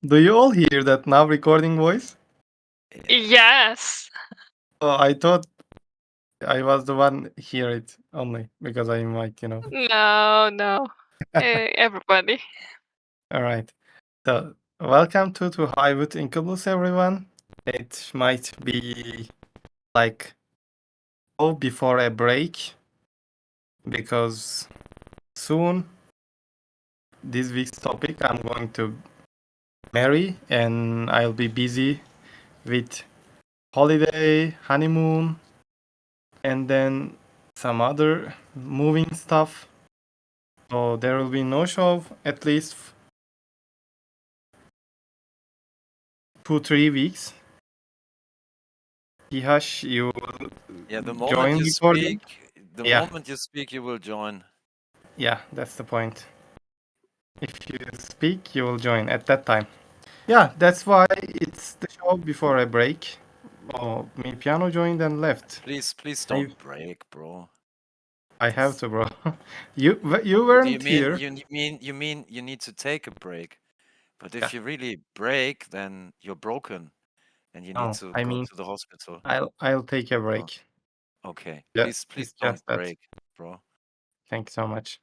Do you all hear that now recording voice? Yes. Oh, I thought I was the one hear it only because I invite. No. Everybody. All right. So welcome to Hollywood Incubus, everyone. It might be like before a break because soon this week's topic I'm going to marry and I'll be busy with holiday, honeymoon, and then some other moving stuff. So there will be no show at least 2-3 weeks. Ihash, you Yeah, the moment join you recording? Yeah. you will join. Yeah, that's the point. If you speak, you will join at that time. Yeah, that's why it's the show before a break. Oh, me piano joined and left. Please I don't break, bro. I have to, bro. You Do weren't here. you mean you need to take a break? But Yeah. if you really break, then you're broken and you need No, to I go mean, to the hospital. I'll take a Oh, break. okay. Yeah, Please it's don't just that. break, bro. Thanks so much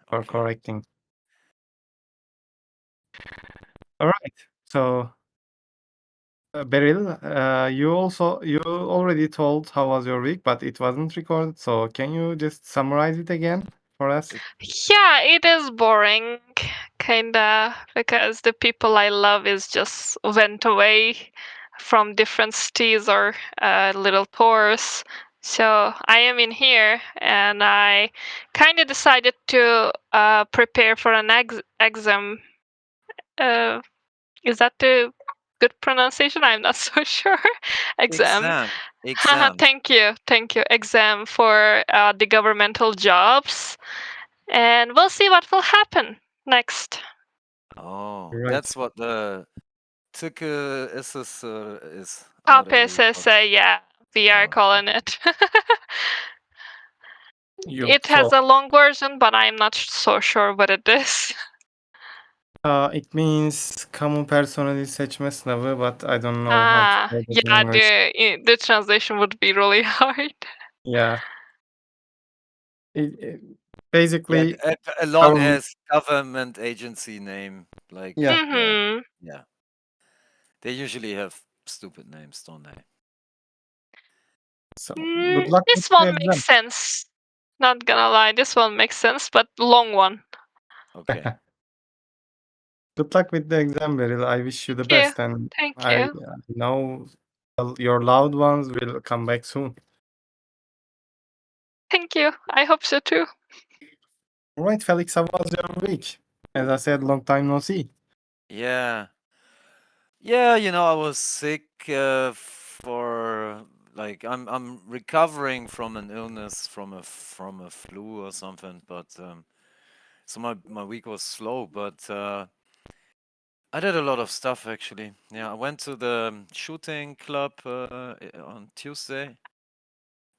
for Okay. correcting. All right. So, Beryl, you already told how was your week, but it wasn't recorded. So, can you just summarize it again for us? Yeah, it is boring, kinda, because the people I love is just went away from different cities or little tours. So I am in here, and I kind of decided to prepare for an exam. Is that the good pronunciation? I'm not so sure. Exam. Exam. Thank you. Exam for the governmental jobs. And we'll see what will happen next. Oh, Right. that's what the Tücke is, or whatever you call it. KPSS, yeah, we are Oh. calling it. It has So, a long version, but I'm not so sure what it is. it means kamu personeli seçme sınavı, but I don't know how to say it in Yeah, English. the translation would be really hard. Yeah. It Yeah, basically, a long government. as government agency name, like Yeah. Mm-hmm. yeah. They usually have stupid names, don't they? So, good luck with This the one makes exam. sense. Not gonna lie, this one makes sense, but long one. Okay. Good luck with the exam, Beryl. I wish you the Thank you. best, and Thank I you. know your loved ones will come back soon. Thank you. I hope so too. All right, Felix, how was your week? As I said, long time no see. Yeah. Yeah, I was sick for like I'm recovering from an illness from a flu or something, but so my week was slow, but I did a lot of stuff actually. Yeah, I went to the shooting club on Tuesday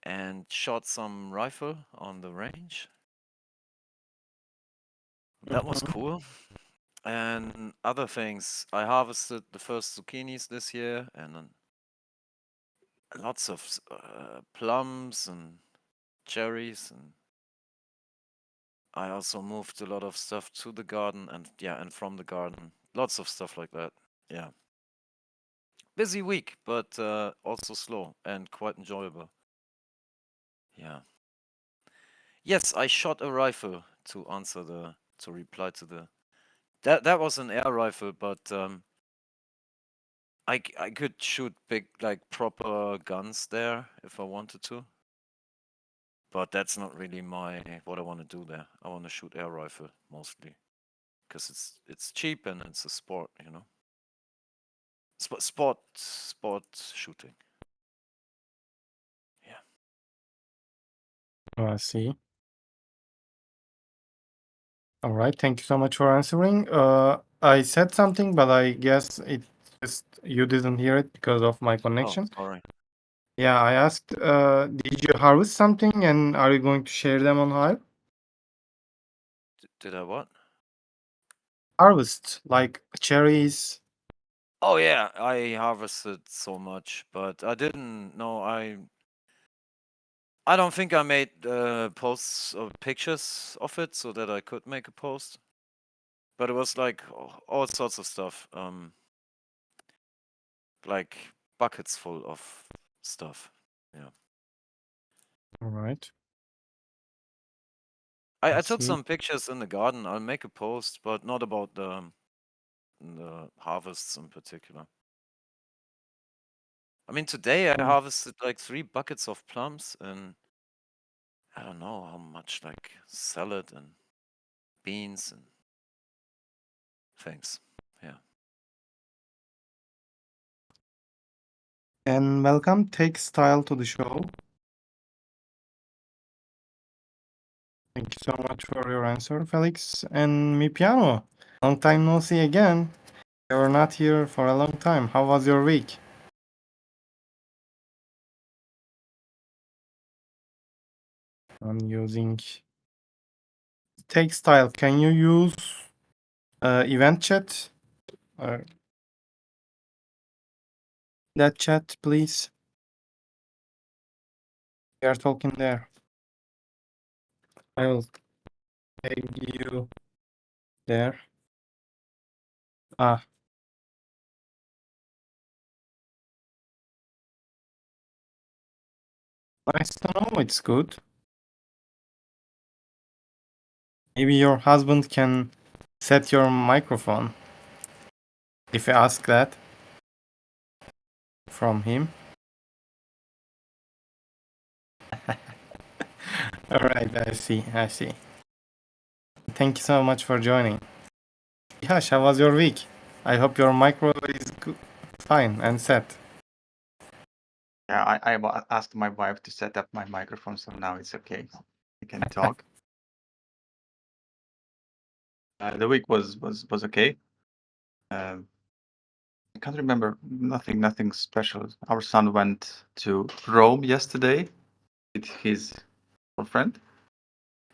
and shot some rifle on the range. That was cool. And other things, I harvested the first zucchinis this year, and then lots of plums and cherries, and I also moved a lot of stuff to the garden and from the garden. Lots of stuff like that. Yeah. Busy week, but also slow and quite enjoyable. Yeah. Yes, I shot a rifle to reply to the that was an air rifle, but I could shoot big, like proper guns there if I wanted to. But that's not really what I want to do there. I want to shoot air rifle mostly because it's cheap and it's a sport, sport shooting. Yeah. I see. All right, thank you so much for answering. I said something, but I guess it just you didn't hear it because of my Oh, connection. sorry. Yeah, I asked, did you harvest something, and are you going to share them on Hive? Did I what? harvest, like cherries? Oh yeah, I harvested so much, but I didn't know. I don't think I made posts or pictures of it so that I could make a post. But it was like all sorts of stuff, like buckets full of stuff. Yeah. All right. I took See. some pictures in the garden. I'll make a post, but not about the harvests in particular. I mean, today I Mm. harvested like 3 buckets of plums and I don't know how much, like salad and beans and things. Yeah. And welcome Take Style to the show. Thank you so much for your answer, Felix. And Mi Piano, long time no see again. You're not here for a long time. How was your week? I'm using Take Style. Can you use event chat? That chat, please. We are talking there. I will tag you there. Ah, nice to know. It's good. Maybe your husband can set your microphone if you ask that from him. All right, I see. I see. Thank you so much for joining. Yash, how was your week? I hope your micro is fine and set. Yeah, I asked my wife to set up my microphone, so now it's okay. I can talk. The week was okay. I can't remember nothing special. Our son went to Rome yesterday with his girlfriend,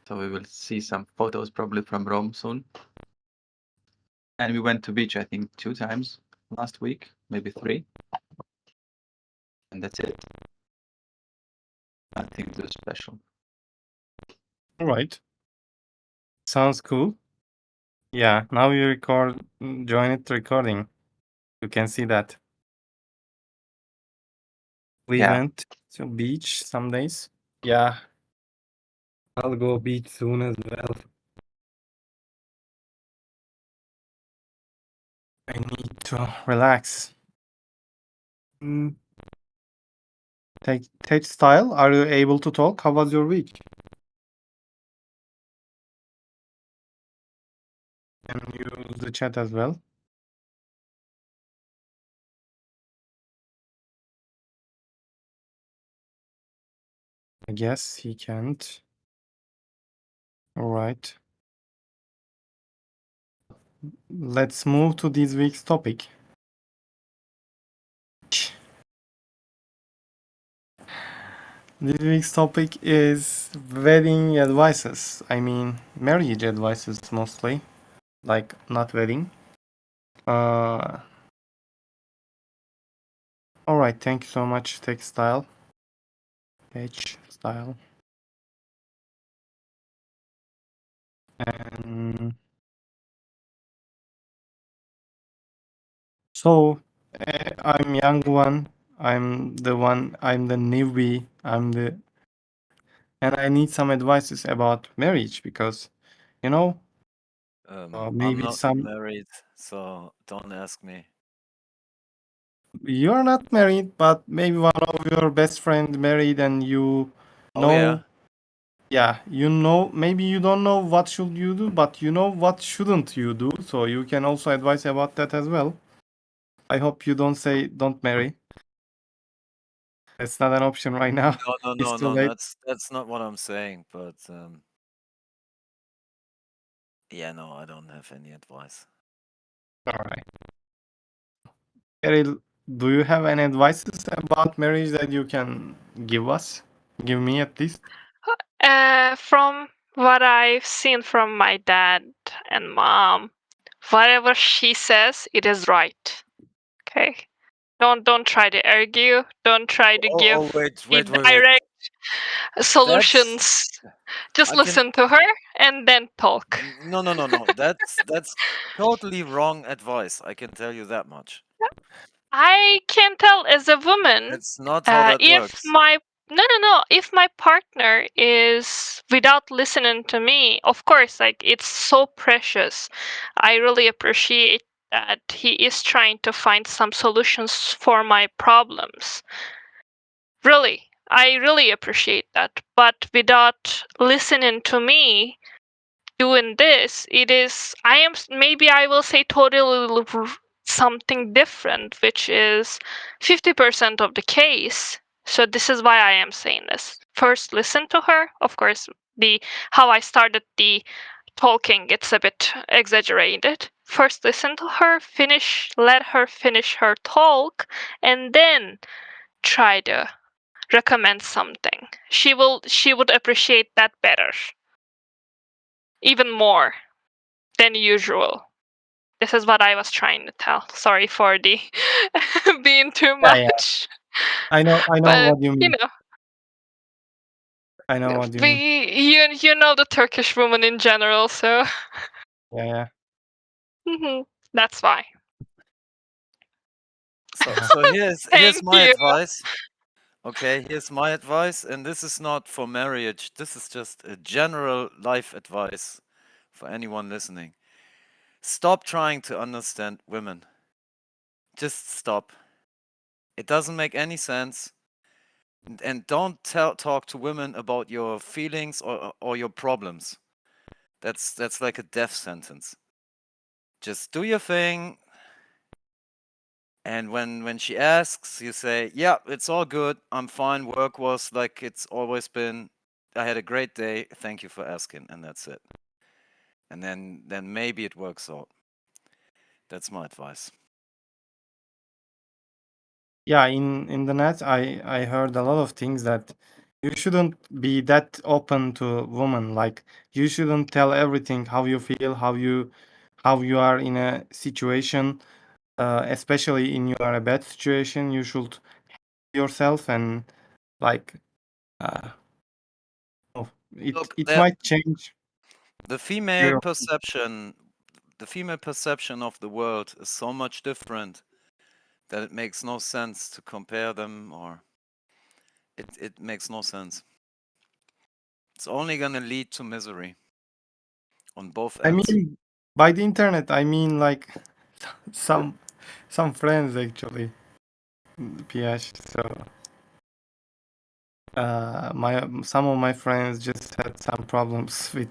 so we will see some photos probably from Rome soon. And we went to beach, I think, 2 times last week, maybe 3, and that's it. Nothing too special. All right. Sounds cool. Yeah, now you join it recording. You can see that. We Yeah. went to beach some days. Yeah. I'll go beach soon as well. I need to relax. Take style. Are you able to talk? How was your week? Can you use the chat as well? I guess he can't. All right. Let's move to this week's topic. This week's topic is wedding advices. I mean, marriage advices mostly, like not wedding. All right. Thank you so much, Textile. H style. And so I'm young one. I'm the newbie. And I need some advices about marriage because, you know, I'm maybe not married, so don't ask me. you're not married, but maybe one of your best friend married and you know. Oh yeah. You know, maybe you don't know what should you do, but you know what shouldn't you do. So you can also advise about that as well. I hope you don't say don't marry. It's not an option right now. It's too No. late. That's not what I'm saying. But yeah, no, I don't have any advice. All right. Eril, do you have any advices about marriage that you can give us? Give me at least. From what I've seen from my dad and mom, whatever she says, it is right. Okay. Don't try to argue. Don't try to give wait, the wait, wait, wait. direct That's solutions. Just I can listen to her and then talk. no, no, no, no. That's totally wrong advice. I can tell you that much. I can tell as a woman, That's not how that if works. my no, if my partner is without listening to me, of course, like it's so precious. I really appreciate that he is trying to find some solutions for my problems. Really, I really appreciate that. But without listening to me, doing this, it is maybe I will say totally something different, which is 50% of the case. So this is why I am saying this. First, listen to her. Of course, the how I started the talking, it's a bit exaggerated. First, listen to her, let her finish her talk, and then try to recommend something. She would appreciate that better, even more than usual. This is what I was trying to tell. Sorry for the being too Yeah, yeah. much. I know But what you you mean. know, I know what you mean. you know the Turkish woman in general, so Yeah, that's why. So yeah. so here's Thank my you. advice. Okay, here's my advice, and this is not for marriage. This is just a general life advice for anyone listening. Stop trying to understand women. Just stop. It doesn't make any sense. And don't talk to women about your feelings or your problems. That's like a death sentence. Just do your thing, and when she asks, you say, "Yeah, it's all good. I'm fine. Work was like it's always been. I had a great day. Thank you for asking," and that's it. And then maybe it works out. That's my advice. Yeah, in the net, I heard a lot of things that you shouldn't be that open to women. Like you shouldn't tell everything how you feel, how you are in a situation, especially in you are a bad situation. You should yourself and like uh, oh, Look, it might change the female your. perception, the female perception of the world is so much different that it makes no sense to compare them, or it makes no sense. It's only gonna lead to misery on both I ends. mean, by the internet, I mean like some some friends actually, PH. So my some of my friends just had some problems with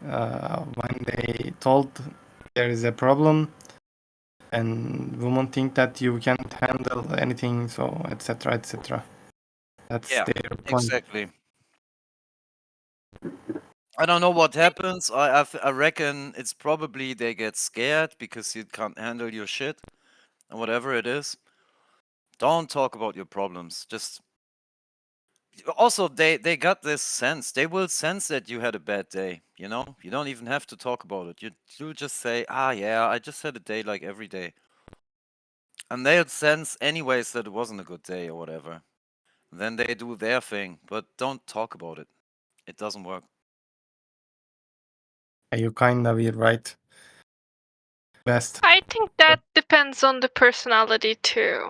when they told there is a problem, and women think that you can't handle anything, so etc. etc. That's Yeah, their point. exactly. I don't know what happens. I reckon it's probably they get scared because you can't handle your shit and whatever it is. Don't talk about your problems. Just also they got this sense. They will sense that you had a bad day, you know? You don't even have to talk about it. You just say, "Ah, yeah, I just had a day like every day." And they'll sense anyways that it wasn't a good day or whatever. Then they do their thing, but don't talk about it. It doesn't work. You kind of be right. Best. I think that depends on the personality too.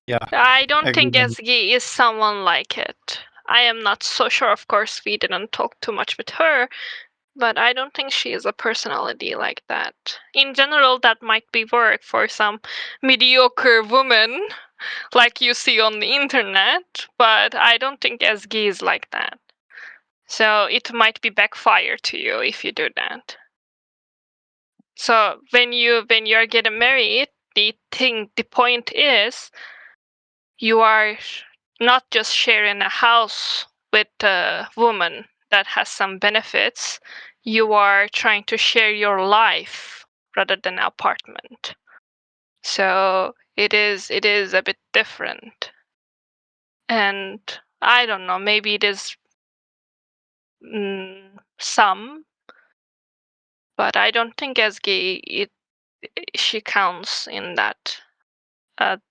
Yeah, I don't think agree. SG is someone like it. I am not so sure. Of course, we didn't talk too much with her, but I don't think she is a personality like that. In general, that might be work for some mediocre woman like you see on the internet, but I don't think SG is like that. So it might be backfire to you if you do that. So when you're getting married, the point is you are not just sharing a house with a woman that has some benefits. You are trying to share your life rather than an apartment. So it is a bit different. And I don't know, maybe it is some, but I don't think Ezgi she counts in that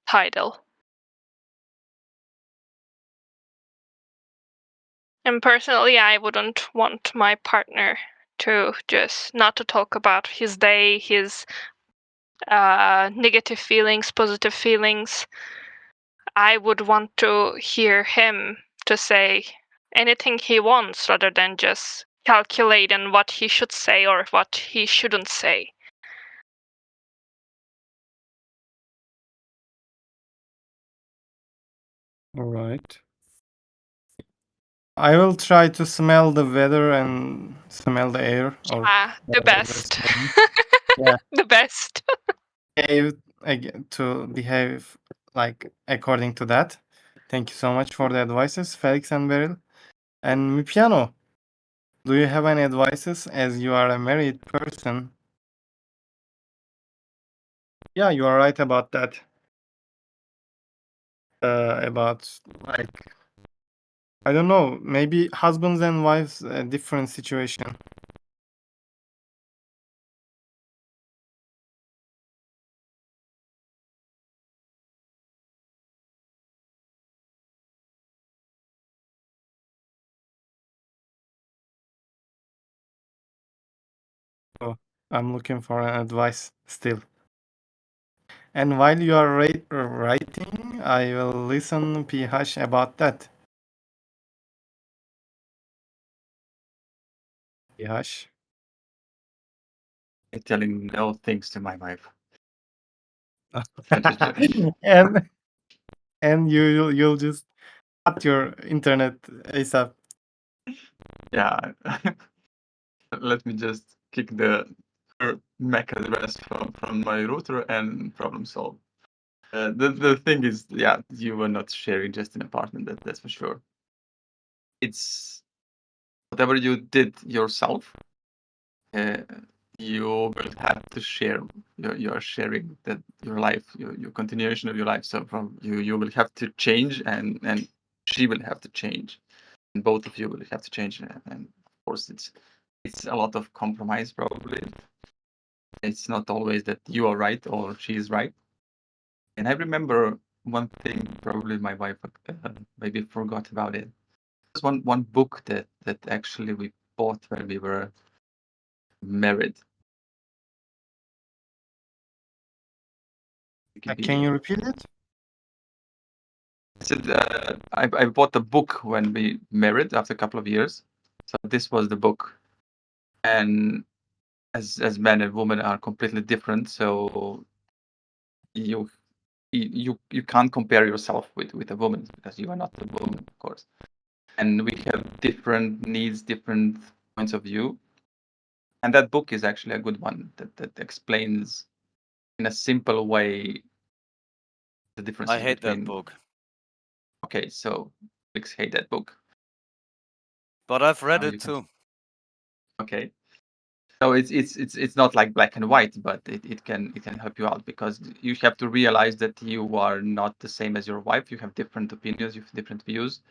title. And personally, I wouldn't want my partner to just not to talk about his day, his negative feelings, positive feelings. I would want to hear him to say anything he wants rather than just calculate on what he should say or what he shouldn't say. All right. I will try to smell the weather and smell the air or The whatever they're best. saying. Yeah. The best. Behave like according to that. Thank you so much for the advices, Felix and Beryl. And Mipiano, do you have any advices as you are a married person? Yeah, you are right about that. About like I don't know, maybe husbands and wives a different situation. So I'm looking for an advice still. And while you are writing, I will listen PH about that. PH. Telling no things to my wife. and you'll just cut your internet ASAP. Yeah. Let me just kick her MAC address from my router and problem solved. The thing is, yeah, you were not sharing just an apartment. That's for sure. It's whatever you did yourself. You will have to share. You're sharing that your life, your continuation of your life. So from you will have to change, and she will have to change, and both of you will have to change. And of course, it's a lot of compromise. Probably, it's not always that you are right or she is right. And I remember one thing. Probably my wife maybe forgot about it. There's one book that actually we bought when we were married. Can you repeat it? I said I bought the book when we married after a couple of years. So this was the book, and as men and women are completely different, so you can't compare yourself with a woman because you are not a woman, of course. And we have different needs, different points of view. And that book is actually a good one that explains in a simple way the differences I hate between. that book, Okay, so Felix hate that book. but I've read Now you it can. too. Okay. So it's not like black and white, but it can help you out because you have to realize that you are not the same as your wife. You have different opinions, you have different views,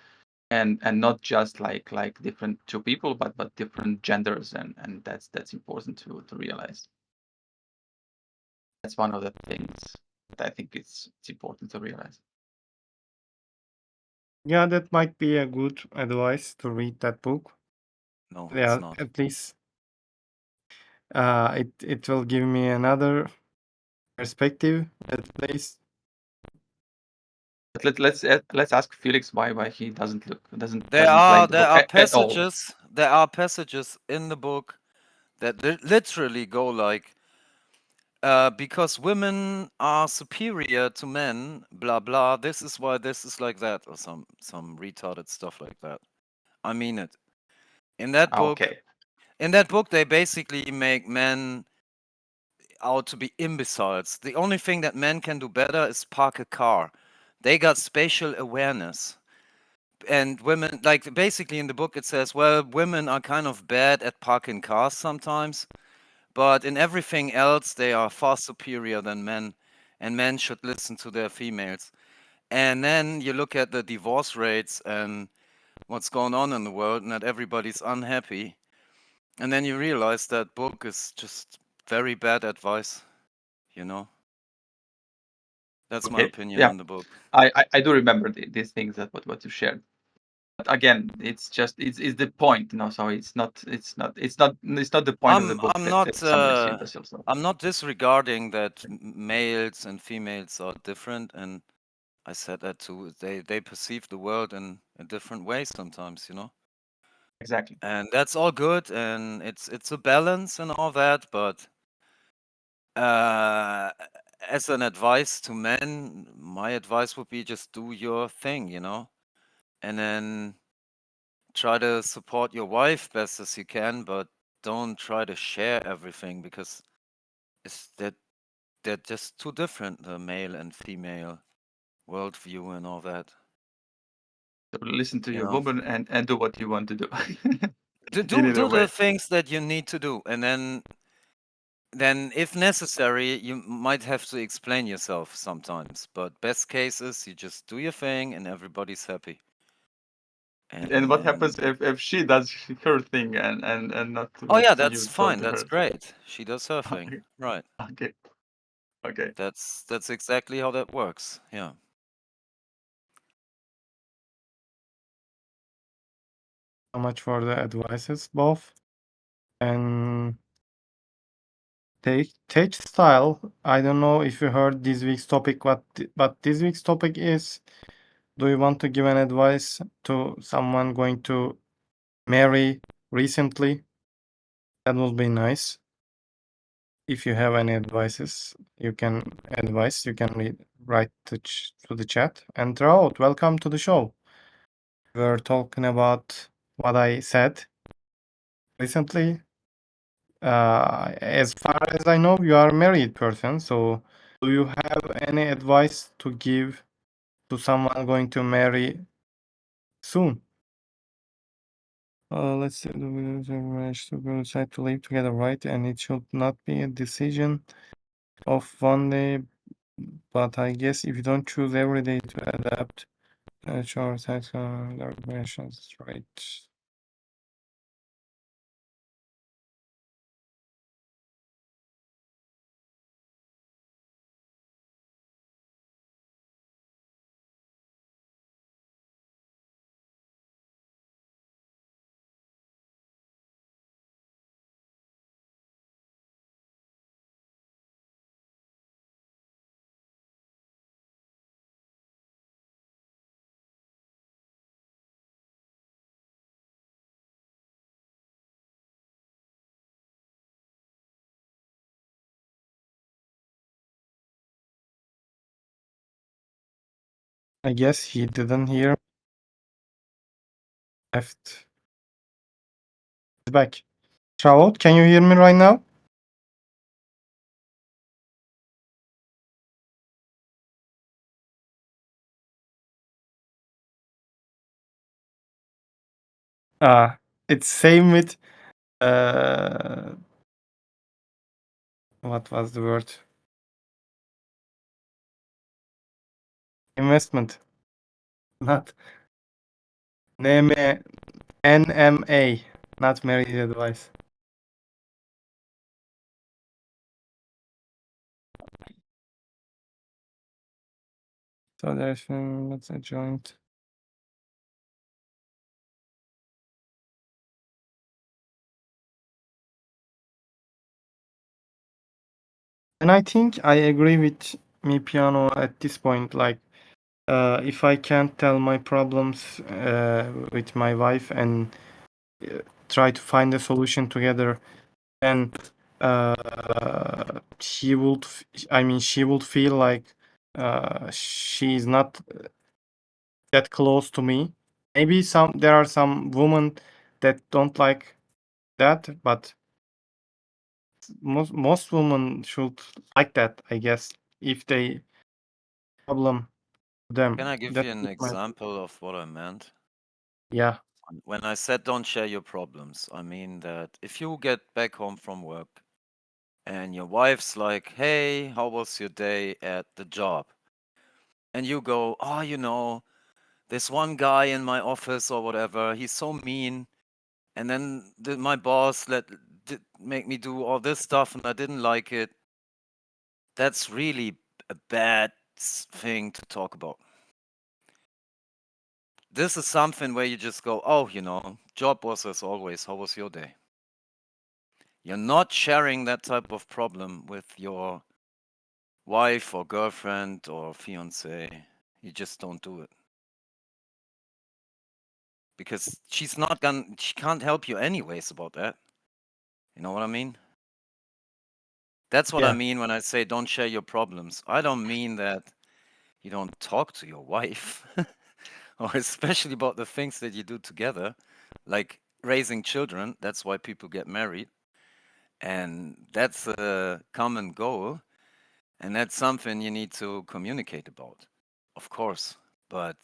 and not just like different two people, but different genders, and that's important to realize. That's one of the things that I think it's important to realize. Yeah, that might be a good advice to read that book. No, Yeah, it's not. at least it will give me another perspective at least. But let's ask Felix why he doesn't There like are the book at all. there are passages in the book that literally go like, because women are superior to men, blah blah. This is why this is like that, or some retarded stuff like that. I mean it. In that book, Okay. they basically make men out to be imbeciles. The only thing that men can do better is park a car. They got spatial awareness. And women, like basically in the book, it says, well, women are kind of bad at parking cars sometimes, but in everything else, they are far superior than men, and men should listen to their females. And then you look at the divorce rates and what's going on in the world, and that everybody's unhappy. And then you realize that book is just very bad advice, you know? That's my Okay. opinion Yeah, on the book. I do remember these things that what you shared. But again, it's just it's the point, you know. So it's not the point of the book that somebody's imbecile. So I'm not disregarding that males and females are different, and I said that too. They perceive the world in a different way sometimes, you know? exactly. And that's all good, and it's a balance and all that, but as an advice to men, my advice would be just do your thing, you know? And then try to support your wife best as you can, but don't try to share everything because it's that they're just too different, the male and female worldview and all that. So listen to You your know, woman and do what you want to do. do In do, either do the way. things that you need to do, and then if necessary, you might have to explain yourself sometimes. But best case is you just do your thing and everybody's happy. And what And happens if she does her thing and not oh yeah, what that's you told fine. to That's her? great. She does her thing. Okay. Right. Okay. Okay. That's exactly how that works. Yeah. So much for the advices, both. And take style. I don't know if you heard this week's topic, but this week's topic is: do you want to give an advice to someone going to marry recently? That would be nice. If you have any advices, you can write to the chat. And Raoult, welcome to the show. We're talking about what I said recently. As far as I know, you are a married person. So, do you have any advice to give to someone going to marry soon? Let's say the marriage to decide to live together, right? And it should not be a decision of one day. But I guess if you don't choose every day to adapt, sure, that's the regulations, right? I guess he didn't hear. Left. He's back. Charlotte, can you hear me right now? It's same with uh, what was the word? Investment, not NMA, NMA, not marriage advice. So there's that's a joint. And I think I agree with me piano at this point. Like, if I can't tell my problems with my wife and try to find a solution together, then she would. I mean, she would feel like she's not that close to me. Maybe there are some women that don't like that, but most women should like that, I guess, if they problem to them. Can I give That's you an just my example of what I meant? yeah. When I said don't share your problems, I mean that if you get back home from work and your wife's like, hey, how was your day at the job? And you go, oh, this one guy in my office or whatever, he's so mean and then my boss did make me do all this stuff, and I didn't like it. That's really a bad thing to talk about. This is something where you just go, oh, job was as always. How was your day? You're not sharing that type of problem with your wife or girlfriend or fiance. You just don't do it. Because she can't help you anyways about that. You know what I mean? That's what I Yeah. mean when I say don't share your problems. I don't mean that you don't talk to your wife, or especially about the things that you do together, like raising children. That's why people get married. And that's a common goal. And that's something you need to communicate about, of course. But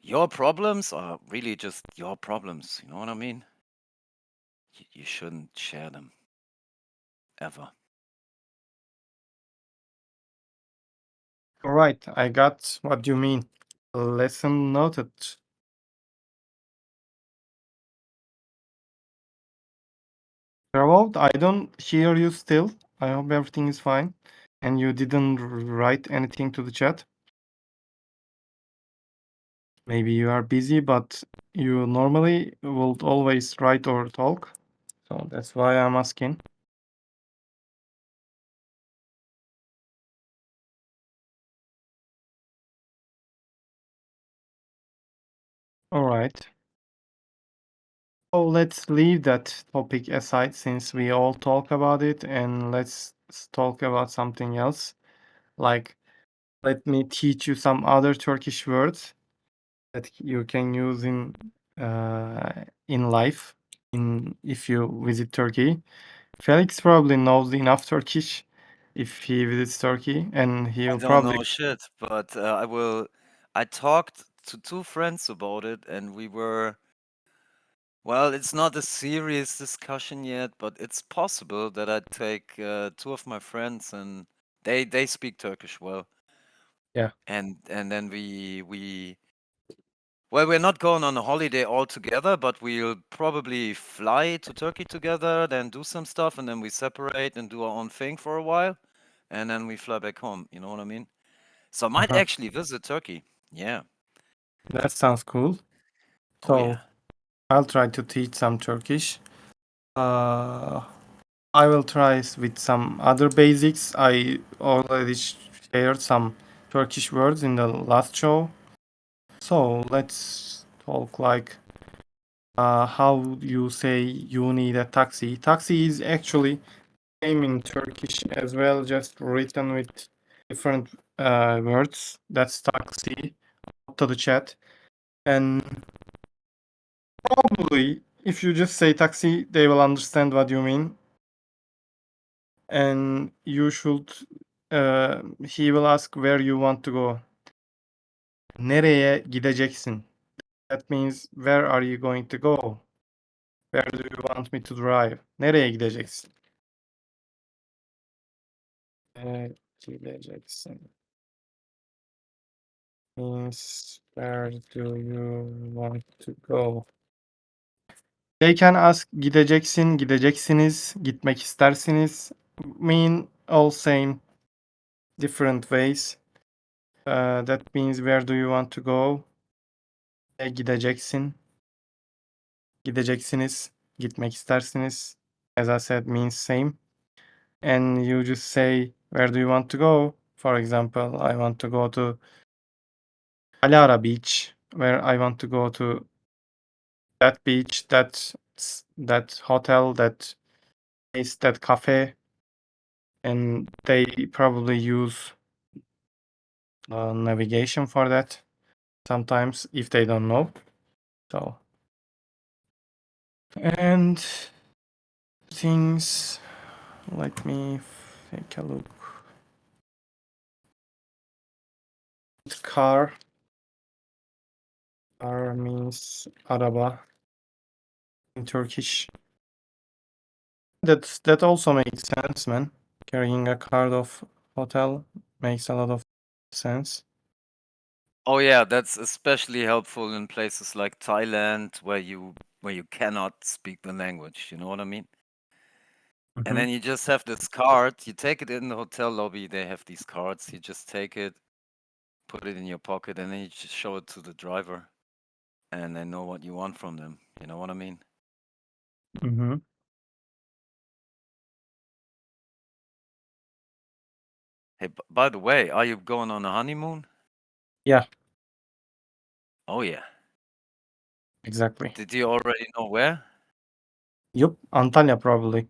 your problems are really just your problems. You know what I mean? You shouldn't share them ever. All right, I got what you mean. Lesson noted. Revolt, I don't hear you still. I hope everything is fine. And you didn't write anything to the chat. Maybe you are busy, but you normally will always write or talk. So that's why I'm asking. All right. So let's leave that topic aside since we all talk about it, and let's talk about something else. Like, let me teach you some other Turkish words that you can use in life if you visit Turkey. Felix probably knows enough Turkish if he visits Turkey, and I he'll don't probably know shit, but I talked to two friends about it, and well, it's not a serious discussion yet, but it's possible that I take two of my friends, and they speak Turkish well. Yeah. And then well, we're not going on a holiday all together, but we'll probably fly to Turkey together, then do some stuff, and then we separate and do our own thing for a while, and then we fly back home. You know what I mean? So I might Uh-huh. actually visit Turkey. Yeah. That sounds cool. Oh yeah. So I'll try to teach some Turkish. I will try with some other basics. I already shared some Turkish words in the last show. So let's talk like how you say you need a taxi. Taxi is actually same in Turkish as well, just written with different words. That's taxi to the chat. And probably if you just say taxi, they will understand what you mean. And you should he will ask where you want to go. Nereye gideceksin? That means where are you going to go? Where do you want me to drive? Nereye gideceksin? Gideceksin means where do you want to go? They can ask gideceksin, gideceksiniz, gitmek istersiniz. Mean all same, different ways. That means where do you want to go? Gideceksin, gideceksiniz, gitmek istersiniz. As I said, means same. And you just say, where do you want to go? For example, I want to go to Alara Beach, where I want to go to that beach, that hotel, that place, that cafe. And they probably use navigation for that sometimes if they don't know. So, and things, let me take a look. Car means araba in Turkish. That also makes sense, man. Carrying a card of hotel makes a lot of sense. Oh yeah, that's especially helpful in places like Thailand where you cannot speak the language. You know what I mean? And Mhm. then you just have this card. You take it in the hotel lobby. They have these cards. You just take it, put it in your pocket, and then you just show it to the driver, and they know what you want from them. You know what I mean? Mhm. Hey, by the way, are you going on a honeymoon? Yeah, Oh yeah. exactly. Did you already know where? Yup, Antalya probably.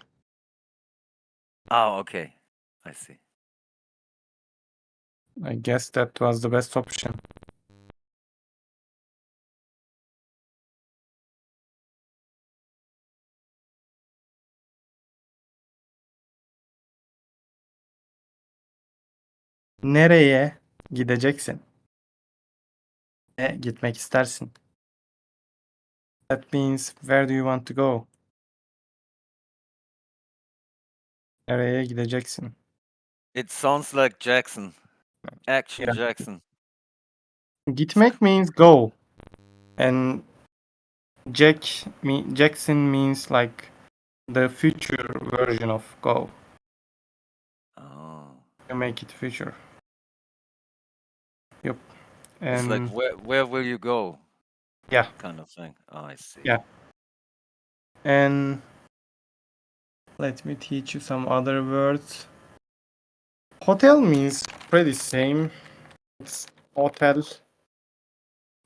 Oh, okay. I see. I guess that was the best option. Nereye gideceksin? Gitmek istersin? That means where do you want to go? Nereye gideceksin? It sounds like Jackson. Action Yeah. Jackson. Gitmek means go, and Jackson means like the future version of go. Oh. You make it future. Yep. It's like And where will you go? yeah, Kind of thing. Oh, I see. yeah. And let me teach you some other words. Hotel means pretty same. It's hotel.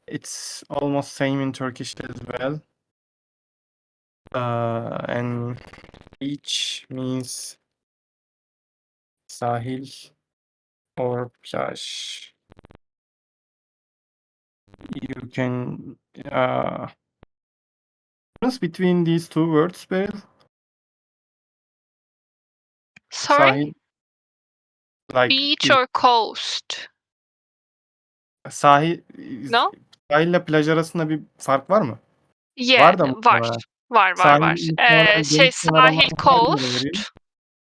It's almost same in Turkish as well. And beach means sahil or plaj. You can difference between these two words, Beryl? Sorry? Sahil, like Beach or coast? sahil No? sahille plaj arasında bir fark var mı? Yeah, Var da var. muhtemelen. Var. Sahil muhtemelen Şey deniz kenarına sahil her yere veriyor. coast.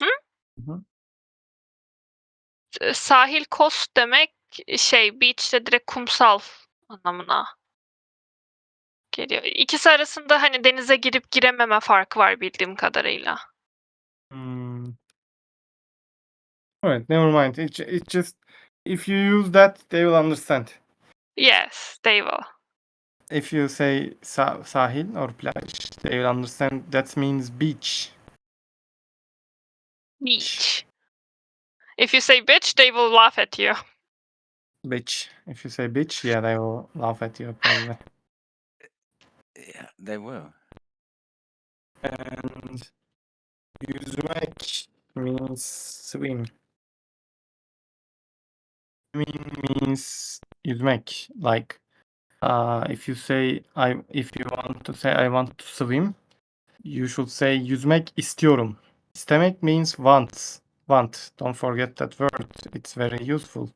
Hı? Hı. Sahil coast demek şey beach de direkt kumsal anlamına geliyor. İkisi arasında hani denize girip girememe farkı var bildiğim kadarıyla. Hmm. Alright, never mind. It just if you use that, they will understand. Yes, they will. If you say sahil or plaj, they will understand that means beach. Beach. If you say bitch, they will laugh at you. Beach. If you say beach, yeah, they will laugh at you probably. Yeah, they will. And yüzmek means swim. Swimming means yüzmek. Like if you want to say I want to swim, you should say yüzmek istiyorum. İstemek means want. Want. Don't forget that word. It's very useful.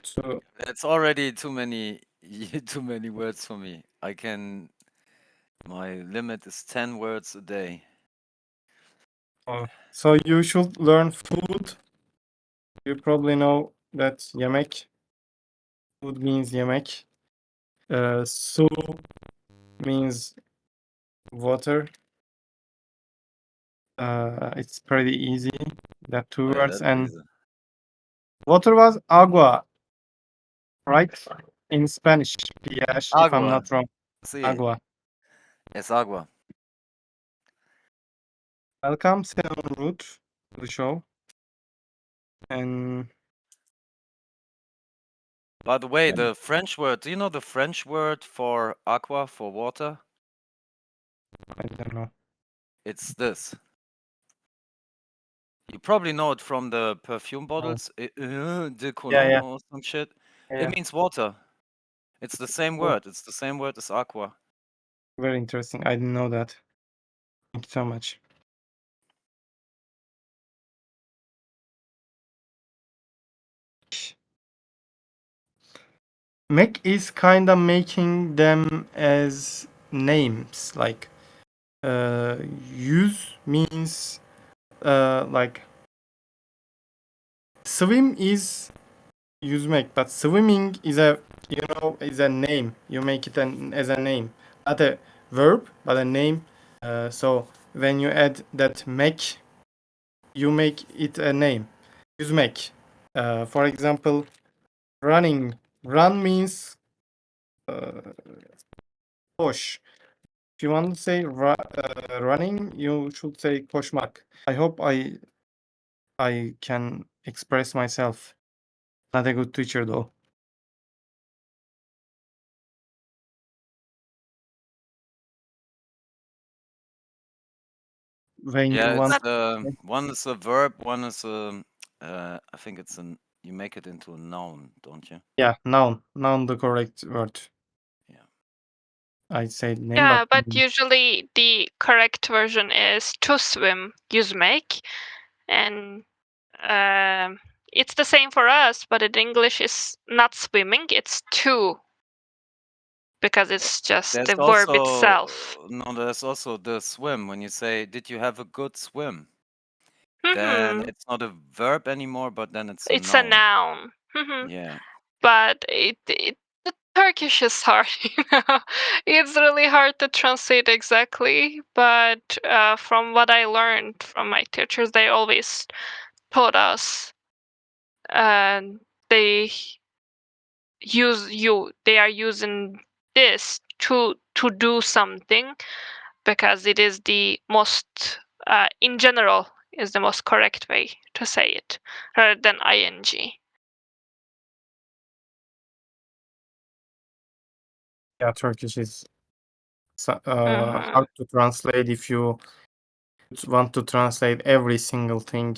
So, It's already too many too many words for me. My limit is 10 words a day. so you should learn food. You probably know that yemek. Food means yemek. Su means water. It's pretty easy. That two Oh, yeah, words. that's And easy. water was agua, right? In Spanish, PH, if I'm Agua. not wrong. Sí, Agua. es agua. Welcome, stay en route to the show. And By the way, yeah, the French word, do you know the French word for aqua, for water? I don't know. It's this. You probably know it from the perfume bottles, de Cologne Yeah. or some shit. Yeah. It means water. It's the same Cool. word. It's the same word as aqua. Very interesting. I didn't know that. Thank you so much. Mac is kind of making them as names. Like, use means like swim is yüzmek, but swimming is a name. You make it as a name, not a verb, but a name. So when you add that mek, you make it a name. Yüzmek. For example, running. Run means koş. If you want to say running, you should say koşmak. I hope I can express myself. Not a good teacher though. When you Yeah, want, it's one is a verb, one is a I think it's an you make it into a noun, don't you? yeah, noun, the correct word. Yeah. I said name, Yeah, but but usually the correct version is to swim, yüzmek, and it's the same for us, but in English is not swimming, it's to, because it's just There's the verb also itself. there's also the swim. When you say, "Did you have a good swim?" Then Mhm. it's not a verb anymore, but then it's a It's a noun. noun. Mhm. Yeah. But the Turkish is hard, you know. It's really hard to translate exactly, but from what I learned from my teachers, they always taught us, and they they are using this to do something because it is the most in general is the most correct way to say it rather than ing. yeah, Turkish is Mhm. hard to translate if you want to translate every single thing.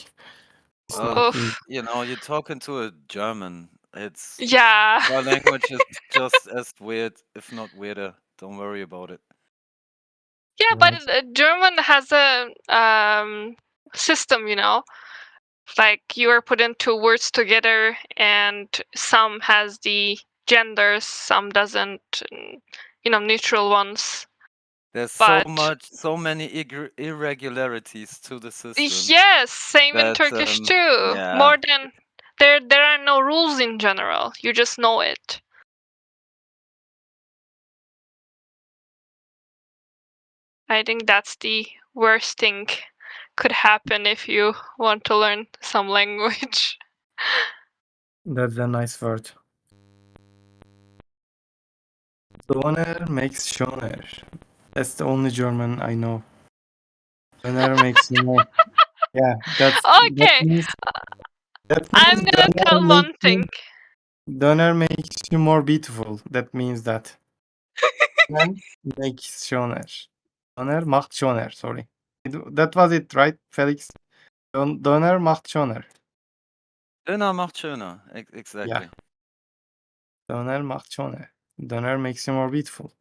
It's not easy. Oof. You're talking to a German. It's Yeah. our language is just as weird, if not weirder. Don't worry about it. Yeah, but Right. German has a system, you know, like you are putting two words together, and some has the genders, some doesn't, you know, neutral ones. There's But so many irregularities to the system yes, same in that Turkish too. yeah. More than there are no rules in general. You just know it. I think that's the worst thing could happen if you want to learn some language. That's a nice word. Donner makes Schoner. That's the only German I know. Donner makes more. Yeah, that Okay, means I'm gonna tell one thing. Donner makes you more beautiful. That means that. Donner makes Schoner. Donner macht Schoner. Sorry. That was it, right, Felix? Donner macht Schoner. Döner macht schöner. Yeah. Exactly. Donner macht Schoner. Donner makes you more beautiful.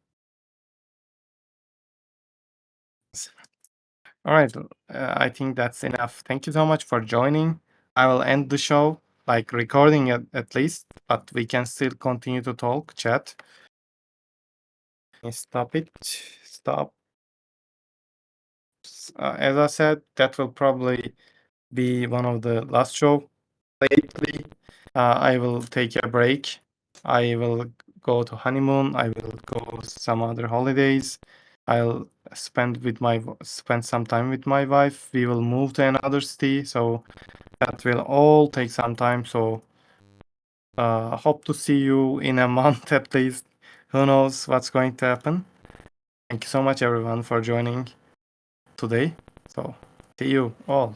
All right. I think that's enough. Thank you so much for joining. I will end the show, like recording at least, but we can still continue to talk, chat. Stop it. Stop. As I said, that will probably be one of the last show lately. I will take a break. I will go to honeymoon. I will go some other holidays. I'll spend some time with my wife. We will move to another city, so that will all take some time. So hope to see you in a month at least. Who knows what's going to happen? Thank you so much, everyone, for joining today. So see you all.